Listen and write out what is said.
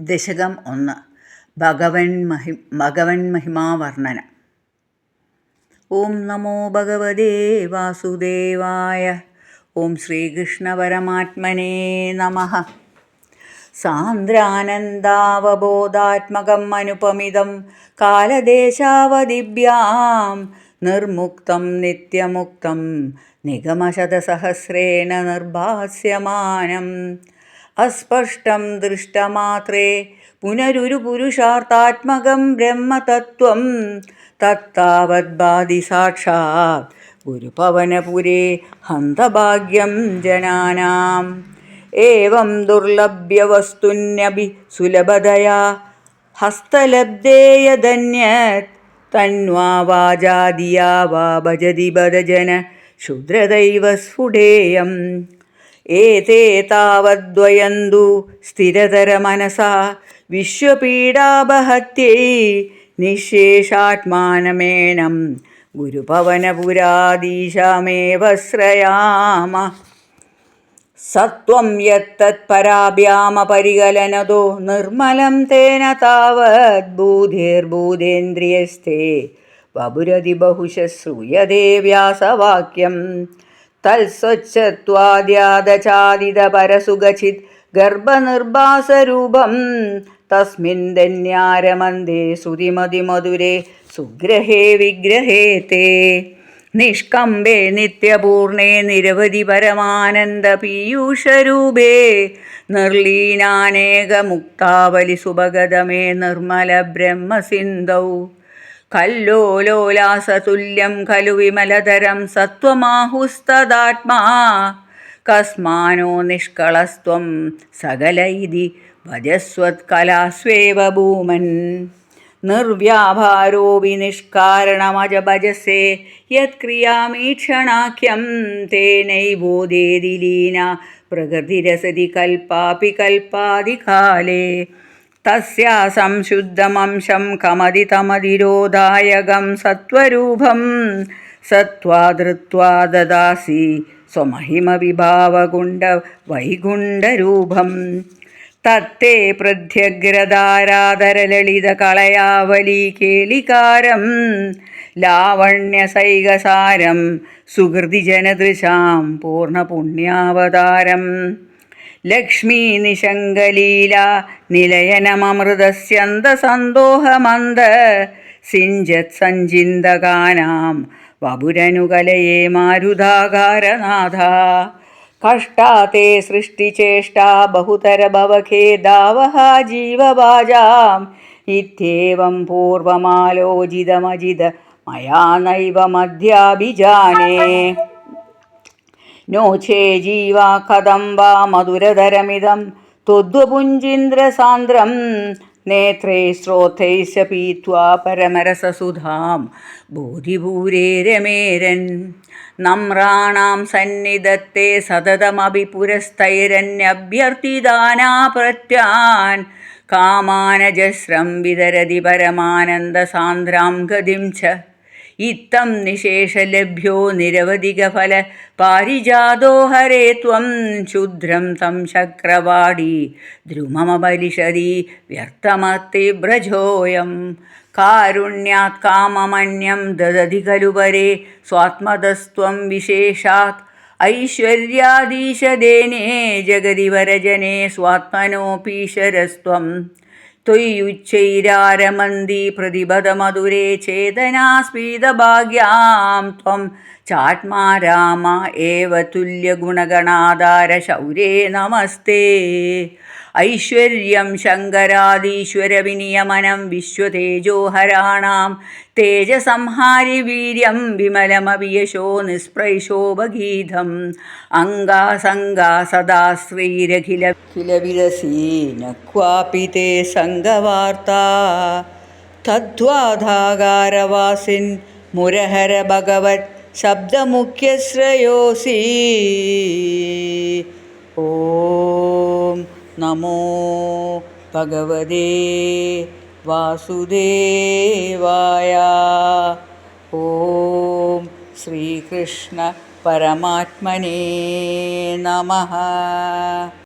ദശകം 1 ഭഗവൻ മഹിമാവർണ്ണന. ഓം നമോ ഭഗവതേ വാസുദേവായ. ഓം ശ്രീകൃഷ്ണ പരമാത്മനേ നമഃ. സാന്ദ്രാനന്ദാവബോധാത്മകം അനുപമിതം കാലദേശാവധിഭ്യാം നിർമുക്തം നിത്യമുക്തം നിഗമശതസഹസ്രേണ നിർഭാസ്യമാനം അസ്പഷ്ടം ദൃഷ്ടമാത്രേ പുനരുരു പുരുഷാർത്ഥാത്മകം ബ്രഹ്മതത്വം തത്താവദ്ഭാതി സാക്ഷാത് ഗുരുപവനപുരേ ഹന്തഭാഗ്യം ജനാനാം. ഏവം ദുർലഭ്യവസ്തുന്യഭി സുലഭതയാ ഹസ്തലബ്ധേയധന്യത് തന്വാ വാചാദിയാ വാ ഭജതി ബദജന ക്ഷുദ്രദൈവ സ്ഫുടേയം. ഏതേ താവദ്വയന്തു സ്ഥിരതരമനസാ വിശ്വപീഡാപഹത്യൈ നിശേഷാത്മാനമേനം ഗുരുപവനപുരാധീശമേവ ശ്രയാമ. സത്വം യത്തത്പരാഭ്യാമപരികലനതോ നിർമ്മലം തേന താവത് ബുദ്ധിർബുധേന്ദ്രിയസ്ഥേ വപുരതി ബഹുശ ശ്രൂയതേ വ്യാസവാക്യം. തത്സ്വച്ഛത്വാദ്യാദചാദിതപരസുഖചിത് ഗർഭനിർഭാസരൂപം തസ്മിൻ ധന്യാരമന്ദേ ശ്രുതിമതിമധുരേ സുഗ്രഹേ വിഗ്രഹേ തേ. നിഷ്കമ്പേ നിത്യപൂർണേ നിരവധി പരമാനന്ദ പീയൂഷരൂപേ നിർലീനാനേകമുക്താവലി സുഭഗതമേ നിർമ്മല ബ്രഹ്മസിന്ധൗ. കല്ലോലോലാസതുല്യം ഖലു വിമലതരം സത്വമാഹുസ്തദാത്മാ കസ്മാനോ നിഷ്കളസ്ത്വം സകല ഇതി ഭജസ്വത്കലാസ്വേവ ഭൂമൻ. നിർവ്യാപാരോ വിനിഷ്കാരണമജഭജസേ യത്ക്രിയാമീക്ഷണാഖ്യം തേനൈവോദേതി ലീന പ്രകൃതിരസതി കൽപ്പാപി കൽപ്പാദികാലേ. തസ്യാ സംശുദ്ധമംശം കമതിതമതിരോധായകം സത്വരൂപം സത്വാധൃത്വാ ദദാസി സ്വമഹിമവിഭാവഗുണ്ട വൈകുണ്ഠരൂപം. തത്തേ പ്രത്യഗ്രധാരാധരലളിതകളയാവലീ കേളികാരം ലാവണ്യസൈകസാരം സുഹൃതിജനദൃശാം പൂർണ്ണപുണ്യാവതാരം. ലക്ഷ്മീ നിശങ്കലീല നിലയനമമൃതസ്യന്തസന്തോഹമന്ദ സിഞ്ചത് സഞ്ചിന്തകാനാം വപുരനുകലയേ മാരുതാകാരനാഥ. കഷ്ടാതേ സൃഷ്ടിചേഷ്ടാ ബഹുതര ഭവഖേദാവഹ ജീവഭാജാം ഇത്യേവം പൂർവമാലോചിതമജിത മയാ നൈവ മധ്യാഭിജാനേ. നോചേ ജീവാ കഥം വാ മധുരധരമിദം ത്വദ്വപുഞ്ചിന്ദ്രസാന്ദ്രം നേത്രേ ശ്രോത്രൈശ്ച പീത്വാ പരമരസസുധാം ബോധിഭൂരേ രമേരൻ. നമ്രാണാം സന്നിധത്തെ സതതമഭി പുരസ്ഥൈരന്യഭ്യർത്ഥിതാനാ പ്രത്യാൻ കാമാനജസ്രം വിതരതി പരമാനന്ദസാന്ദ്രാം ഗതിം ച. ഇത്തം നിശേഷലഭ്യോ നിരവധികഫല പാരിജാതോ ഹരേ ത്വം ക്ഷുദ്രം തം ചക്രവാടി ദ്രുമമബലിഷതി വ്യർത്ഥമത്തിഭ്രജോയം. കാരുണ്യാത് കാമമന്യം ദദതി ഖലു പരേ സ്വാത്മതസ്ത്വം വിശേഷാത് ഐശ്വര്യാധീശദേനേ ജഗതി വരജനേ സ്വാത്മനോപീശരസ്ത്വം. ത്വയ്യുച്ചൈരാരമന്തി പ്രതിപദമധുരേ ചേതനാസ്ഫീതഭാഗ്യാം ത്വം ചാത്മാ രാമ ഏവ തുല്യഗുണഗണാധാര ശൗരേ നമസ്തേ. ഐശ്വര്യം ശങ്കരാദീശ്വരവിനിയമനം വിശ്വതേജോഹരാണാം തേജസംഹാരി വീര്യം വിമലമവിയശോ നിസ്പൃശോഭഗീതം. അംഗാസംഗാ സദാ ശ്രീരഖില വിലസീന ക്വാപി തേ സംഗവാർത്താ തദ്വാധാകാരവാസിൻ മുരഹര ഭഗവത് ശബ്ദമുഖ്യശ്രയോസി. ഓം നമോ ഭഗവതേ വാസുദേവായ. ഓം ശ്രീകൃഷ്ണ പരമാത്മനേ നമഃ.